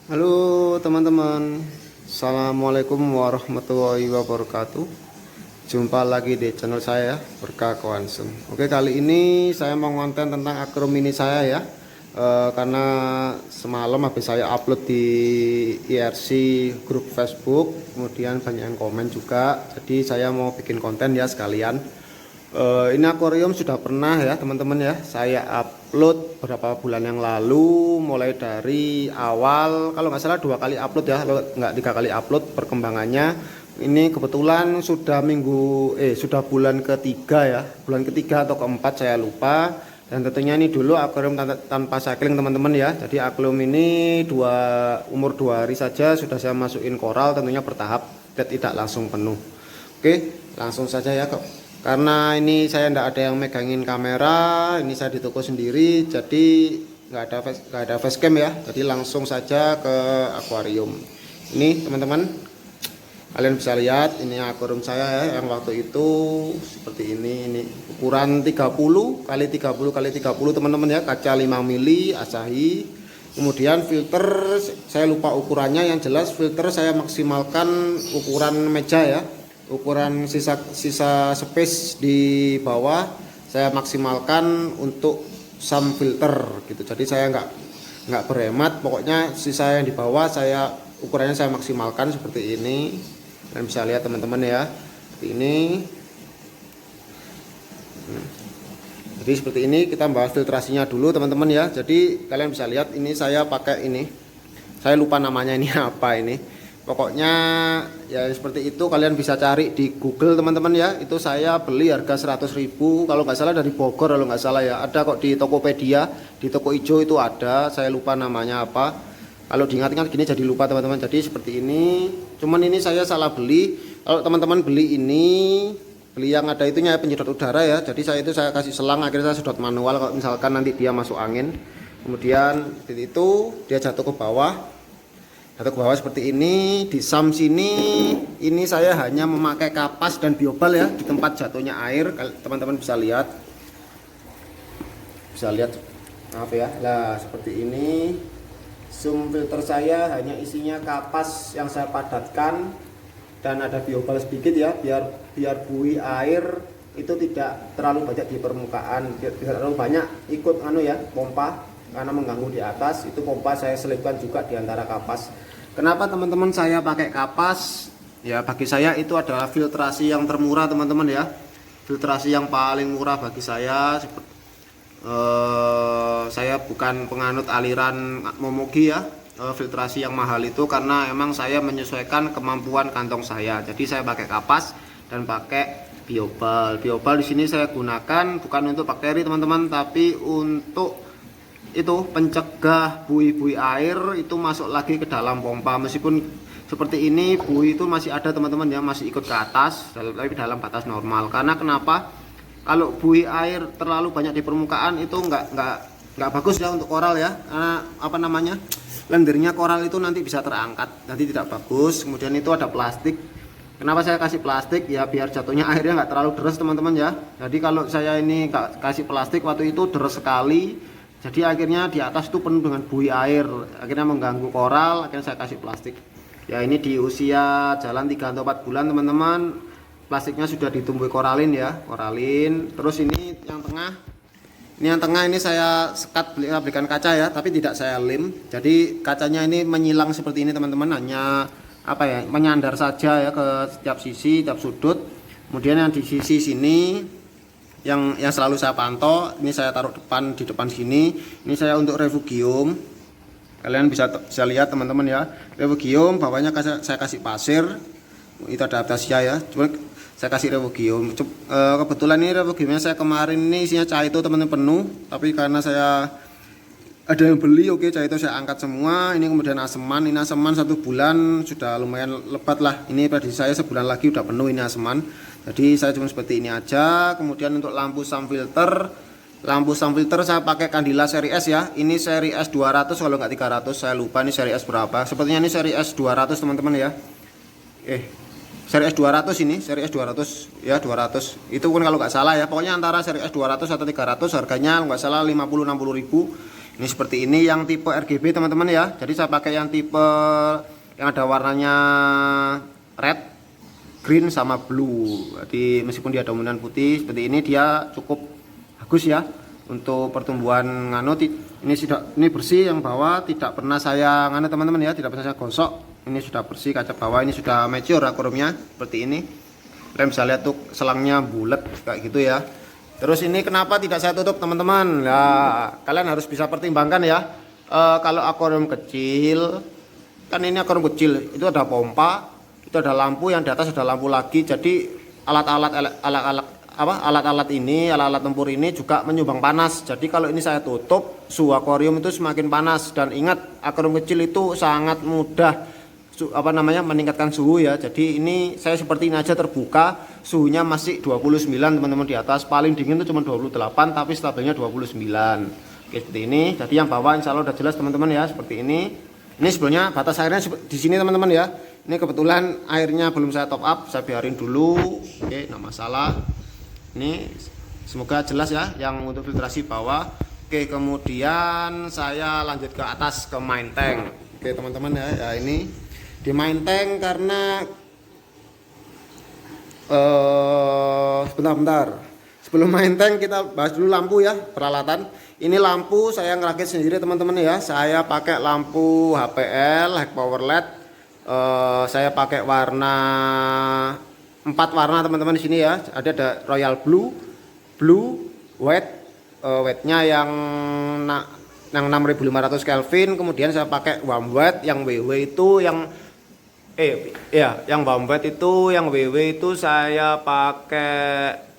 Halo teman-teman, Assalamualaikum warahmatullahi wabarakatuh. Jumpa lagi di channel saya Berkah Koansum. Oke, kali ini saya mau konten tentang akun mini saya ya. Karena semalam habis saya upload di IRC grup Facebook, kemudian banyak yang komen juga. Jadi saya mau bikin konten ya sekalian. Ini akuarium sudah pernah ya teman-teman ya saya upload beberapa bulan yang lalu, mulai dari awal kalau nggak salah 2 kali upload ya, kalau nggak 3 kali upload perkembangannya. Ini kebetulan sudah sudah bulan ketiga ya, bulan ketiga atau keempat saya lupa. Dan tentunya ini dulu akuarium tanpa cycling teman-teman ya. Jadi akuarium ini umur 2 hari saja sudah saya masukin koral, tentunya bertahap dan tidak langsung penuh. Oke, langsung saja ya kok. Karena ini saya tidak ada yang megangin kamera, ini saya di toko sendiri, jadi nggak ada facecam ya. Jadi langsung saja ke akuarium. Ini teman-teman, kalian bisa lihat ini akuarium saya ya, yang waktu itu seperti ini ukuran 30 kali 30 kali 30 teman-teman ya, kaca 5 mili Asahi. Kemudian filter saya lupa ukurannya, yang jelas filter saya maksimalkan ukuran meja ya. Ukuran sisa space di bawah saya maksimalkan untuk sum filter gitu. Jadi saya nggak berhemat, pokoknya sisa yang di bawah saya ukurannya saya maksimalkan seperti ini. Kalian bisa lihat teman-teman ya, seperti ini. Jadi seperti ini, kita bahas filtrasinya dulu teman-teman ya. Jadi kalian bisa lihat ini saya pakai ini, saya lupa namanya ini apa ini. Pokoknya ya seperti itu, kalian bisa cari di Google teman-teman ya. Itu saya beli harga 100.000 kalau nggak salah, dari Bogor kalau nggak salah ya. Ada kok di Tokopedia, di toko hijau itu ada, saya lupa namanya apa. Kalau diingat-ingat gini jadi lupa teman-teman. Jadi seperti ini, cuman ini saya salah beli. Kalau teman-teman beli ini, beli yang ada itunya penyedot udara ya. Jadi saya kasih selang, akhirnya saya sedot manual kalau misalkan nanti dia masuk angin. Kemudian itu dia jatuh ke bawah. Jatuh ke bawah seperti ini. Di sum sini ini saya hanya memakai kapas dan biobal ya, di tempat jatuhnya air. Teman-teman bisa lihat, maaf ya. Nah seperti ini, sum filter saya hanya isinya kapas yang saya padatkan dan ada biobal sedikit ya, biar buih air itu tidak terlalu banyak di permukaan, tidak terlalu banyak ikut pompa, karena mengganggu di atas. Itu pompa saya selipkan juga di antara kapas. Kenapa teman-teman saya pakai kapas? Ya bagi saya itu adalah filtrasi yang termurah teman-teman ya. Filtrasi yang paling murah bagi saya. Saya bukan penganut aliran Momogi ya. Filtrasi yang mahal itu karena emang saya menyesuaikan kemampuan kantong saya. Jadi saya pakai kapas dan pakai biobal. Biobal di sini saya gunakan bukan untuk bakteri teman-teman, tapi untuk itu pencegah buih-buih air itu masuk lagi ke dalam pompa. Meskipun seperti ini buih itu masih ada teman-teman ya, masih ikut ke atas tapi dalam batas normal. Karena kenapa? Kalau buih air terlalu banyak di permukaan itu nggak bagus ya untuk koral ya. Karena lendirnya koral itu nanti bisa terangkat, nanti tidak bagus. Kemudian itu ada plastik. Kenapa saya kasih plastik? Ya biar jatuhnya airnya nggak terlalu deras teman-teman ya. Jadi kalau saya ini kasih plastik waktu itu deras sekali. Jadi akhirnya di atas itu penuh dengan buih air, akhirnya mengganggu koral, akhirnya saya kasih plastik. Ya ini di usia jalan 3 atau 4 bulan teman-teman, plastiknya sudah ditumbuhi koralin ya, koralin. Terus ini yang tengah ini saya sekat, belikan kaca ya, tapi tidak saya lem. Jadi kacanya ini menyilang seperti ini teman-teman, hanya menyandar saja ya ke setiap sisi, setiap sudut. Kemudian yang di sisi sini yang selalu saya pantau, ini saya taruh di depan sini. Ini saya untuk refugium. Kalian bisa lihat teman-teman ya, refugium bawahnya saya kasih pasir. Itu ada adaptasia ya. Cuma saya kasih refugium. Kebetulan ini refugiumnya saya kemarin ini isinya caito teman-teman penuh, tapi karena saya ada yang beli, oke, caito saya angkat semua. Ini kemudian aseman, ini aseman 1 bulan sudah lumayan lebat lah. Ini prediksi saya sebulan lagi udah penuh ini aseman. Jadi saya cuma seperti ini aja. Kemudian untuk lampu sum filter saya pakai Candila seri S ya. Ini seri S 200 kalau nggak 300, saya lupa ini seri S berapa. Sepertinya ini seri S 200 teman-teman ya. Seri S 200 ini, seri S 200 ya, 200. Itu pun kalau nggak salah ya. Pokoknya antara seri S 200 atau 300, harganya nggak salah 50-60 ribu. Ini seperti ini yang tipe RGB teman-teman ya. Jadi saya pakai yang tipe yang ada warnanya red, green sama blue. Jadi meskipun dia dominan putih seperti ini, dia cukup bagus ya untuk pertumbuhan ngano. Ini bersih, yang bawah tidak pernah saya ngano teman-teman ya, tidak pernah saya gosok. Ini sudah bersih, kaca bawah ini sudah mature akuariumnya seperti ini. Kalian bisa lihat tuh selangnya bulat kayak gitu ya. Terus ini kenapa tidak saya tutup teman-teman? Nah, kalian harus bisa pertimbangkan ya. Kalau akuarium kecil, kan ini akuarium kecil, itu ada pompa, itu ada lampu, yang di atas ada lampu lagi. Jadi alat-alat tempur ini juga menyumbang panas. Jadi kalau ini saya tutup, suhu akuarium itu semakin panas. Dan ingat, akuarium kecil itu sangat mudah meningkatkan suhu ya. Jadi ini saya seperti ini aja terbuka, suhunya masih 29 teman-teman di atas. Paling dingin itu cuma 28, tapi stabilnya 29. Oke, seperti ini. Jadi yang bawah insya Allah udah jelas teman-teman ya, seperti ini. Ini sebelumnya batas airnya di sini teman-teman ya. Ini kebetulan airnya belum saya top up, saya biarin dulu. Oke, enggak masalah. Ini semoga jelas ya yang untuk filtrasi bawah. Oke, kemudian saya lanjut ke atas ke main tank. Oke teman-teman ya, ini di main tank karena sebentar. Sebelum main tank kita bahas dulu lampu ya, peralatan. Ini lampu saya ngerakit sendiri teman-teman ya. Saya pakai lampu HPL high power LED. Saya pakai warna 4 warna teman-teman di sini ya. Ada royal blue, white, white-nya yang 6500 Kelvin. Kemudian saya pakai warm white yang WW itu yang yang warm white itu yang WW itu saya pakai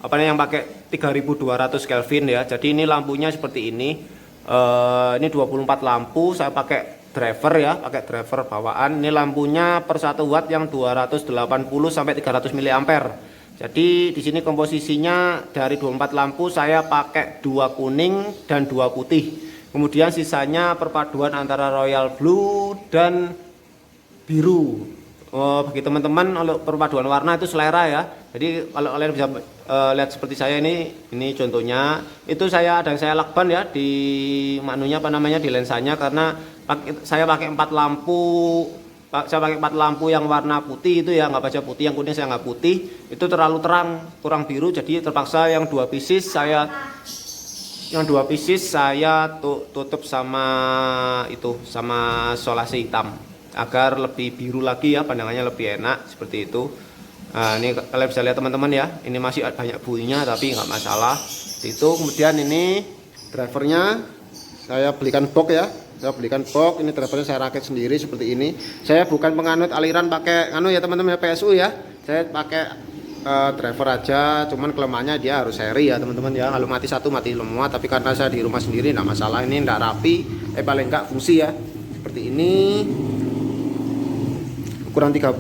yang pakai 3200 Kelvin ya. Jadi ini lampunya seperti ini. Ini 24 lampu, saya pakai driver ya, pakai driver bawaan. Ini lampunya per 1 watt yang 280 sampai 300 mA. Jadi di sini komposisinya dari 24 lampu saya pakai 2 kuning dan 2 putih. Kemudian sisanya perpaduan antara royal blue dan biru. Bagi teman-teman, kalau perpaduan warna itu selera ya. Jadi kalau kalian bisa lihat seperti saya ini contohnya itu saya lakban ya di di lensanya, karena saya pakai 4 lampu. Saya pakai 4 lampu yang warna putih itu ya, nggak baca putih, yang kuning saya nggak putih, itu terlalu terang, kurang biru. Jadi terpaksa yang 2 pieces saya tutup sama solasi hitam agar lebih biru lagi ya, pandangannya lebih enak seperti itu. Nah, ini kalian bisa lihat teman-teman ya, ini masih banyak bunyinya tapi nggak masalah itu. Kemudian ini drivernya saya belikan box ya, ini drivernya saya rakit sendiri seperti ini. Saya bukan penganut aliran pakai ya teman-teman ya, PSU ya, saya pakai driver aja. Cuman kelemahannya dia harus seri ya teman-teman ya, kalau mati satu mati semua. Tapi karena saya di rumah sendiri nggak masalah, ini nggak rapi, paling nggak fungsi ya seperti ini. Ukuran 30.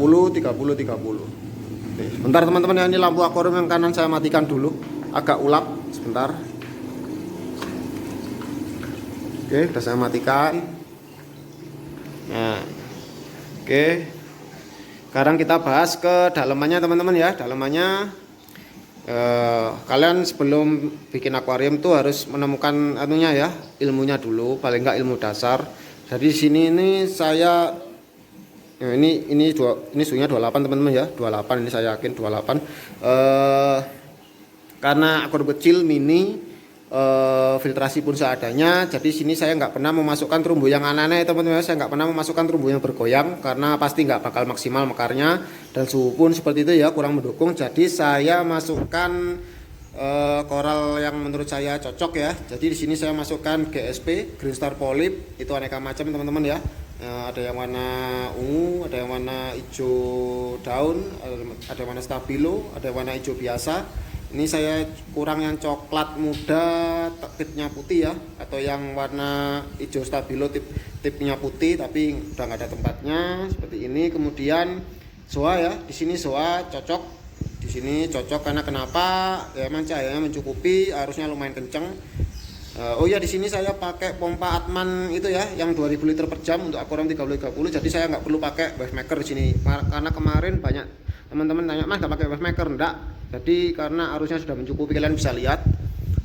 Oke, bentar teman-teman ya, ini lampu akuarium yang kanan saya matikan dulu, agak ulap sebentar. Oke, sudah saya matikan. Nah, oke. Sekarang kita bahas ke dalamannya teman-teman ya. Dalamannya kalian sebelum bikin akuarium tuh harus menemukan ilmunya dulu, paling nggak ilmu dasar. Jadi di sini saya ini suhunya 28 teman-teman ya, 28, ini saya yakin 28. Karena akuarium kecil mini, filtrasi pun seadanya. Jadi sini saya nggak pernah memasukkan terumbu yang aneh-aneh teman-teman. Saya nggak pernah memasukkan terumbu yang bergoyang karena pasti nggak bakal maksimal mekarnya, dan suhu pun seperti itu ya, kurang mendukung. Jadi saya masukkan koral yang menurut saya cocok ya. Jadi di sini saya masukkan GSP, Green Star Polyp, itu aneka macam teman-teman ya. Ada yang warna ungu, ada yang warna hijau daun, ada yang warna stabilo, ada yang warna hijau biasa. Ini saya kurang yang coklat muda tipnya putih ya, atau yang warna hijau stabilo tipnya putih tapi udah nggak ada tempatnya seperti ini. Kemudian soa ya, di sini soa cocok, di sini cocok karena kenapa? Ya emang cahayanya mencukupi, arusnya lumayan kenceng. Oh ya, di sini saya pakai pompa Atman itu ya, yang 2000 liter per jam untuk akuarium 30-30. Jadi saya nggak perlu pakai wave maker di sini, karena kemarin banyak teman-teman tanya, Mas nggak pakai wave maker? Enggak. Jadi karena arusnya sudah mencukupi, kalian bisa lihat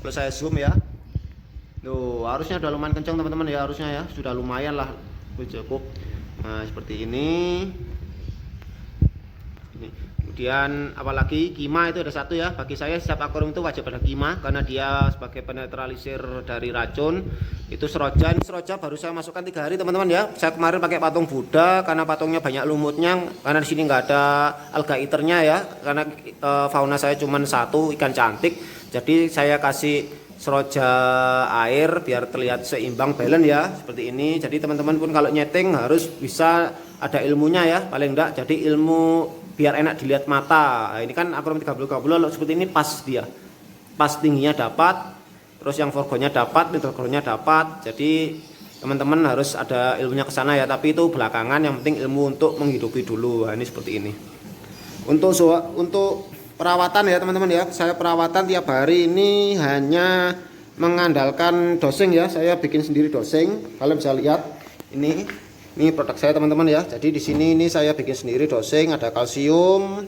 kalau saya zoom ya. Tuh, harusnya udah lumayan kencang teman-teman ya, harusnya ya, sudah lumayan lah, cukup. Nah, seperti ini. Kemudian apalagi kima itu ada satu ya, bagi saya setiap akuarium itu wajib ada kima karena dia sebagai penetralisir dari racun. Itu seroja, ini seroja baru saya masukkan 3 hari teman-teman ya. Saya kemarin pakai patung Buddha karena patungnya banyak lumutnya, karena di sini nggak ada alga iternya ya, karena fauna saya cuma satu, ikan cantik. Jadi saya kasih seroja air biar terlihat seimbang, balance ya, seperti ini. Jadi teman-teman pun kalau nyeting harus bisa ada ilmunya ya, paling enggak jadi ilmu biar enak dilihat mata. Nah, ini kan akuarium 30 seperti ini, pas dia, pas tingginya dapat, terus yang forgonya dapat, middle groundnya dapat. Jadi teman-teman harus ada ilmunya ke sana ya, tapi itu belakangan, yang penting ilmu untuk menghidupi dulu. Nah, ini seperti ini. Untuk perawatan ya teman-teman ya, saya perawatan tiap hari ini hanya mengandalkan dosing ya. Saya bikin sendiri dosing, kalian bisa lihat ini produk saya teman-teman ya. Jadi di sini ini saya bikin sendiri dosing, ada kalsium,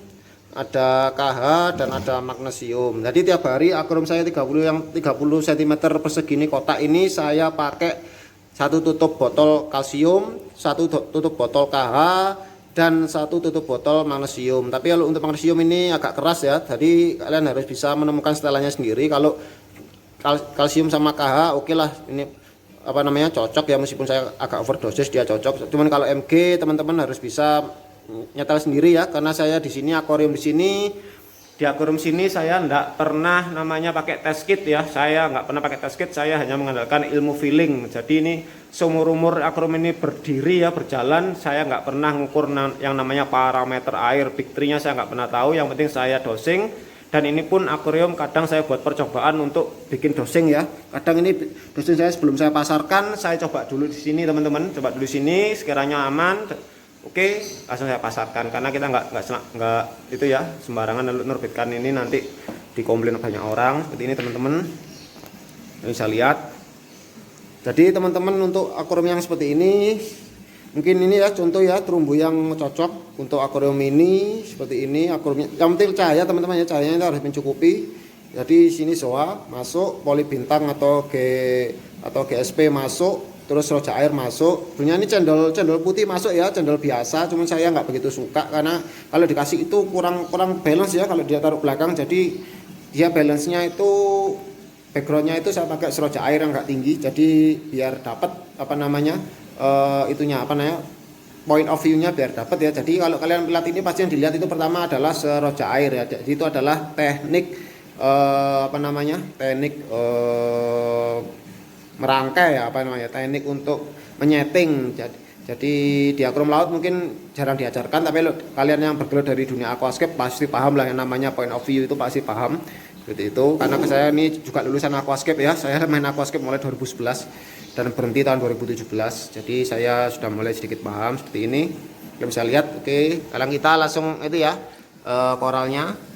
ada KH, dan ada magnesium. Jadi tiap hari akuarium saya 30 cm persegi ini, kotak ini saya pakai 1 tutup botol kalsium, 1 tutup botol KH, dan 1 tutup botol magnesium. Tapi kalau untuk magnesium ini agak keras ya, jadi kalian harus bisa menemukan setelannya sendiri. Kalau kalsium sama KH oke lah, ini apa namanya, cocok ya, meskipun saya agak overdosis dia cocok. Cuman kalau MG teman-teman harus bisa nyetel sendiri ya, karena saya di sini akuarium di akuarium sini saya enggak pernah namanya pakai test kit ya. Saya enggak pernah pakai test kit, saya hanya mengandalkan ilmu feeling. Jadi ini seumur-umur akuarium ini berdiri ya, berjalan, saya enggak pernah ngukur yang namanya parameter air, big tree-nya saya enggak pernah tahu. Yang penting saya dosing. Dan ini pun akuarium kadang saya buat percobaan untuk bikin dosing ya. Kadang ini dosing saya sebelum saya pasarkan, saya coba dulu di sini teman-teman, coba dulu sini, sekiranya aman, oke, langsung saya pasarkan. Karena kita nggak itu ya sembarangan nerbitkan ini, nanti dikomplain banyak orang. Seperti ini teman-teman, bisa lihat. Jadi teman-teman untuk akuarium yang seperti ini, mungkin ini ya contoh ya terumbu yang cocok untuk akuarium ini. Seperti ini akuariumnya, yang penting cahaya teman-teman ya, cahayanya itu harus mencukupi. Jadi sini zoa masuk, poli bintang atau GSP masuk, terus roja air masuk. Punya ini cendol putih masuk ya, cendol biasa, cuman saya nggak begitu suka karena kalau dikasih itu kurang balance ya kalau dia taruh belakang. Jadi dia balance-nya itu, backgroundnya itu saya pakai seroja air yang nggak tinggi, jadi biar dapat apa namanya, itunya apa namanya, point of view-nya biar dapat ya. Jadi kalau kalian lihat ini pasti yang dilihat itu pertama adalah seroja air ya. Jadi itu adalah teknik apa namanya, teknik merangkai ya, apa namanya, teknik untuk menyeting. Jadi di akuarium laut mungkin jarang diajarkan, tapi kalian yang bergelut dari dunia aquascape pasti paham lah yang namanya point of view, itu pasti paham seperti itu. Karena saya ini juga lulusan aquascape ya, saya main aquascape mulai 2011 dan berhenti tahun 2017. Jadi saya sudah mulai sedikit paham seperti ini. Kalian bisa lihat. Oke, sekarang kita langsung itu ya, koralnya.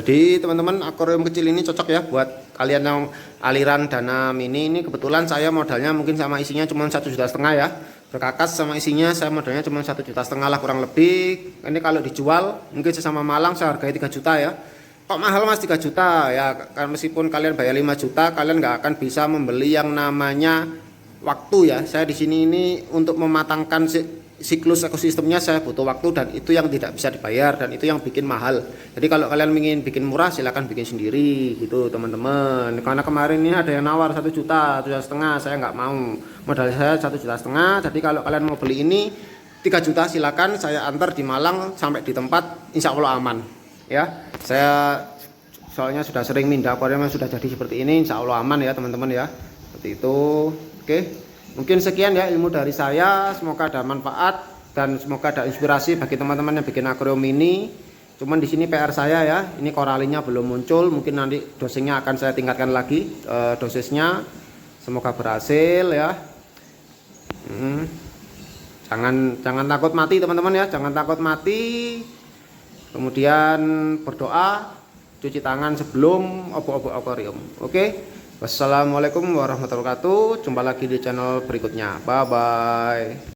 Jadi teman-teman, akuarium kecil ini cocok ya buat kalian yang aliran dana mini. Ini kebetulan saya modalnya mungkin sama isinya cuma 1,5 juta ya. Berkakas sama isinya saya modalnya cuma 1,5 juta lah kurang lebih. Ini kalau dijual mungkin sesama Malang saya hargai 3 juta ya. Kok mahal mas 3 juta ya? Karena meskipun kalian bayar 5 juta, kalian nggak akan bisa membeli yang namanya waktu ya. Saya di sini ini untuk mematangkan siklus ekosistemnya saya butuh waktu, dan itu yang tidak bisa dibayar, dan itu yang bikin mahal. Jadi kalau kalian ingin bikin murah silahkan bikin sendiri gitu teman-teman. Karena kemarin ini ada yang nawar 1 juta, 1,5 juta, saya nggak mau. Modal saya 1,5 juta. Jadi kalau kalian mau beli ini 3 juta silakan, saya antar di Malang sampai di tempat, insya Allah aman ya. Saya soalnya sudah sering mindah akuarium yang sudah jadi seperti ini, insya Allah aman ya teman-teman ya. Seperti itu. Oke, mungkin sekian ya ilmu dari saya, semoga ada manfaat. dan semoga ada inspirasi bagi teman-teman yang bikin akuarium ini. Cuman di sini PR saya ya, ini koralinya belum muncul, mungkin nanti dosingnya akan saya tingkatkan lagi dosisnya. Semoga berhasil ya. Jangan takut mati teman-teman ya, jangan takut mati. Kemudian berdoa, cuci tangan sebelum obok-obok akuarium. Oke. Wassalamualaikum warahmatullahi wabarakatuh. Jumpa lagi di channel berikutnya. Bye bye.